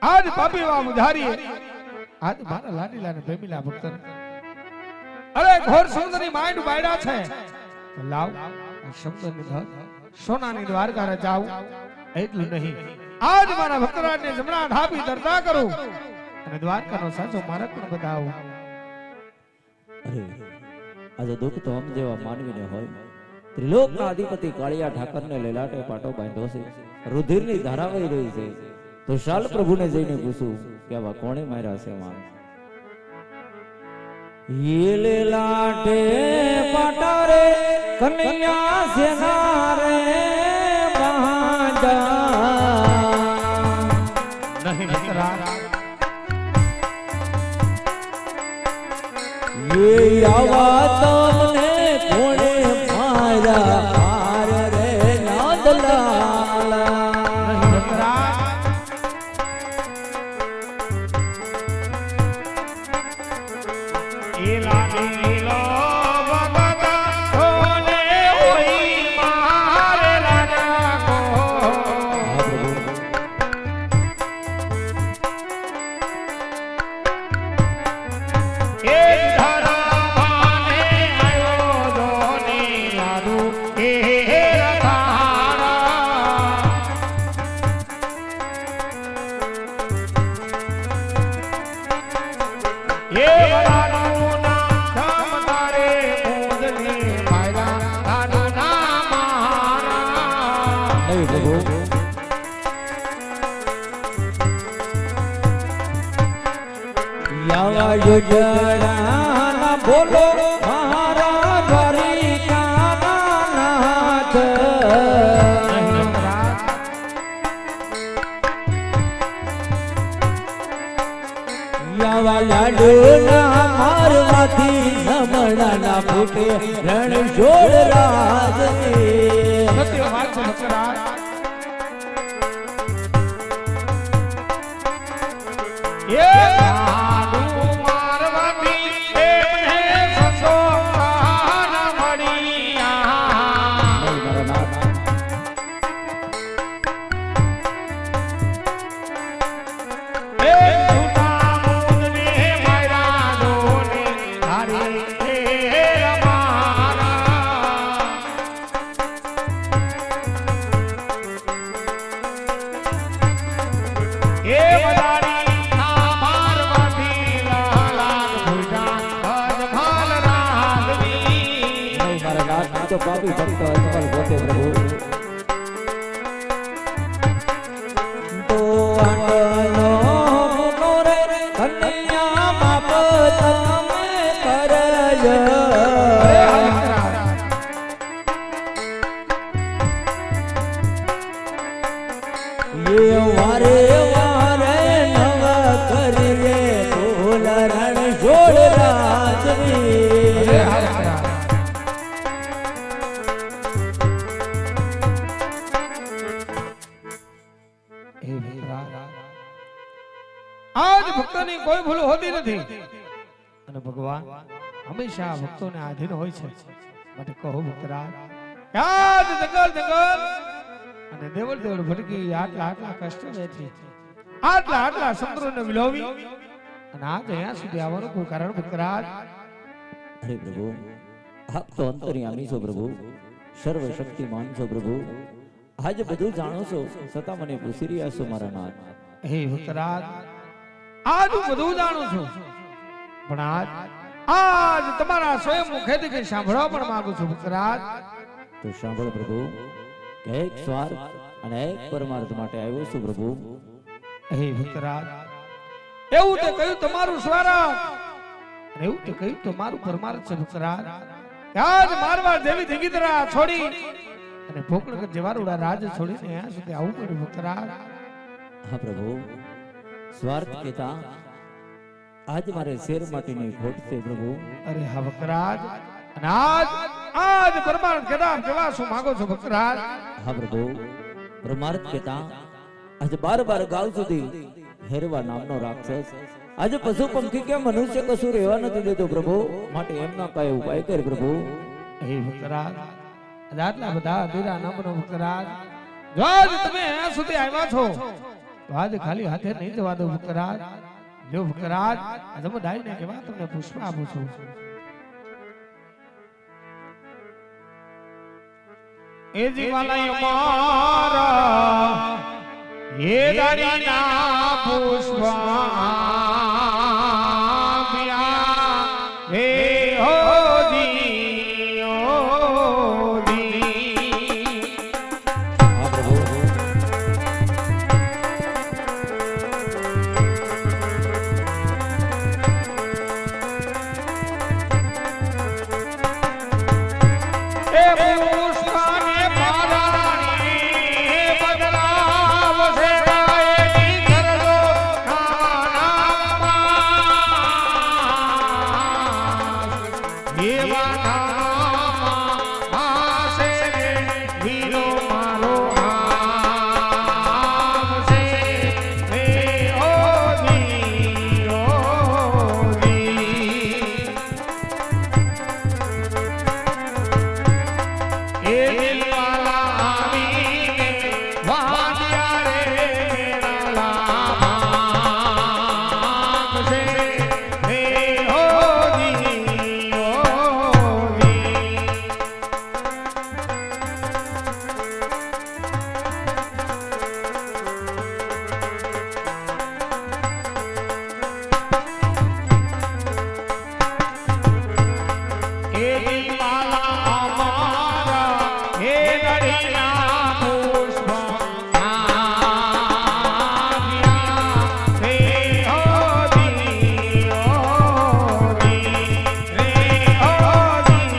आज पापी वा मुधारी आज मारा लाडीला ने प्रेमीला ભક્તન અરે ઘોર સુંદરી માંડ બાયડા છે લાવ શબ્દની ધન સોનાની દ્વારકા જાવ એટલું નહીં આજ મારા ભક્તરાજને જમણા ઢાપી દરતા કરું અને દ્વારકાનો સાચો માર્ગ પણ બતાવું. અરે આજે દુઃખ તો હમ જેવા માનવીને હોય. ત્રિલોકના અધિપતિ કાળિયા ઠાકરને લેલાટે પાટો બાંધ્યો છે, રુધિરની ધારા વહી રહી છે. તો શાલ પ્રભુને જઈને પૂછું કે આવા કોણે માર્યા છે માન. ये लेलाटे पटारे कन्या सेनारे बांधा नहीं मित्रा એ આવા તમને કોણે મારા હાર રે નાદલાલા યોજના બોલો મારા દ્વારિકાના નાથ યાવા લાડુના મારવાથી નમણાના ફૂટે રણ છોડ રાજની સત્ય વાત છે ભક્તરાજ तो पापी भक्त अजमल होते प्रभु तो आंगनो मोरे कन्या बाप तमे करज ये वारे वारे नव करिए बोल रण छोड़ राजनी આજ ભક્તોની કોઈ ભૂલ હોતી નથી અને ભગવાન હંમેશા ભક્તોને આધીન હોય છે માટે કહો ભક્તરાજ આજ જંગલ અને દેવળ ભટકી આટલા કષ્ટ વેઠી આટલા સમુદ્રને વિલોવી અને આજ અહીંયા સુધી આવવાનું કોઈ કારણ ભક્તરાજ અરે પ્રભુ આપ તો અંતર્યામી છો પ્રભુ સર્વ શક્તિમાન છો પ્રભુ આજ બધું જાણો છો છતાં મને પૂછી રહ્યા છો મારા નાથ હે ભક્તરાજ આજ હું બધું જાણું છું પણ આજ તમારા સ્વયં મુખેથી કઈ સાંભળવા પણ માંગુ છું ભક્તરાજ તો સાંભળો પ્રભુ કે એક સ્વાર્થ અને એક પરમાર્થ માટે આવ્યો છું પ્રભુ હે ભક્તરાજ એવું તે કહ્યું તમારું સ્વાર્થ અને એવું તે કહ્યું તમારું પરમાર્થ છે ભક્તરાજ આજ મારવાડ દેવી ધીંગીતરા છોડી અને ભોકળગઢ જેવારુડા રાજ છોડીને અહીંયા સુધી આવું પડ્યું ભક્તરાજ હા પ્રભુ સ્વાર્થ કેતા આજ મારે શેર માટીની ખોટ છે પ્રભુ અરે હા ભક્તરાજ અને આજ પરમાર્થ કેતા કેવા શું માંગો છો ભક્તરાજ હા પ્રભુ પરમાર્થ કેતા આજ 12 ગાવ સુધી હેરવા નામનો રાક્ષસ આજે પશુ પંખી કે મનુષ્ય કશું રહેવા નથી દેતો પ્રભુ માટે એમના કઈ ઉપાય કર પ્રભુ હે ભક્તરાજ આટલા બધા અધૂરા નામનો ભક્તરાજ જો આજ તમે અહીંયા સુધી આવ્યા છો તો આજ ખાલી હાથે નહીં જવા દો ભક્તરાજ જો ભક્તરાજ આજે હું ડાઈને કેવા તમને પુષ્પ આપું છું એ જીવાલય મારા એ દાડીના પુષ્પ એવા નામમાં આશે રે વીરો મારો નામ છે હે ઓજી એ દિલવાલા આવીને વાંધ્યા રે મેરા લામ છે હે ઓજી એ દિલવાલા અમારા હે નડીના પુષ્પ આવ્યા હે ઓજી રે ઓજી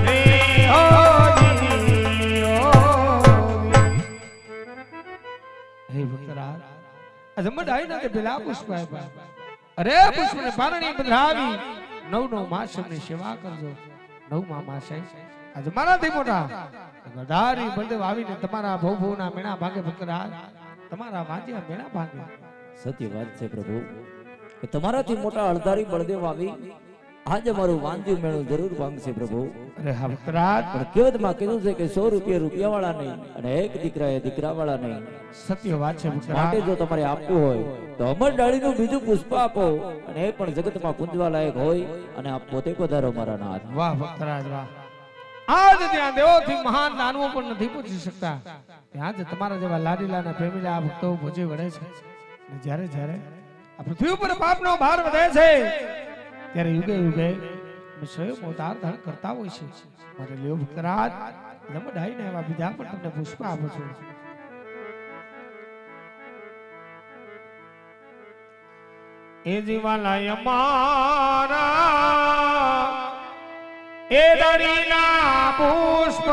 રે ઓજી હે ભક્તરાજ અજમડ આઈ ના કે પેલા પુષ્પ આપ્યા અરે પુષ્પને પારણી બંધાવી નવ માસની સેવા કરજો નવમા માસે આજે મારાથી મોટા ગધારી બળદેવ આવીને તમારા ભવભવના મેણા ભાગે ભક્તરાજ તમારા વાંજ્યા મેણા ભાગે સત્ય વાત છે પ્રભુ કે તમારાથી મોટા અળધારી બળદેવ આવી આજે મારું વાંજ્યું મેળું જરૂર ભાંગશે પ્રભુ. અરે હા ભક્તરાજ પણ કહેવતમાં કીધું છે કે 100 રૂપિયા રૂપિયા વાળા નહીં અને એક દીકરા એ દીકરા વાળા નહીં. સત્ય વાત છે માટે ભક્તરાજ. જો તમારે આપવું હોય તો અમર ડાળીનું બીજું પુષ્પ આપો અને એ પણ જગતમાં પૂંજવા લાયક હોય અને આપ પોતે પધારો મારા નાથ. વાહ ભક્તરાજ વાહ. આજ ત્યાં દેવોથી મહાન દાનવો પણ નથી પહોંચી શકતા ત્યાં જ તમારા જેવા લાડીલાના પ્રેમીલા આ ભક્તો ભોજે વળે છે. અને જ્યારે જ્યારે આ પૃથ્વી ઉપર પાપનો ભાર વધે છે ત્યારે યુગે યુગે સ્વયં અવતાર ધારણ કરતા હોય છે. માટે લ્યો ભક્તરાજ લમડાઈને એવા બીજા પણ તમને પુષ્પ આપો છો. એ જીવાલય મારા એ દડીના પુષ્પ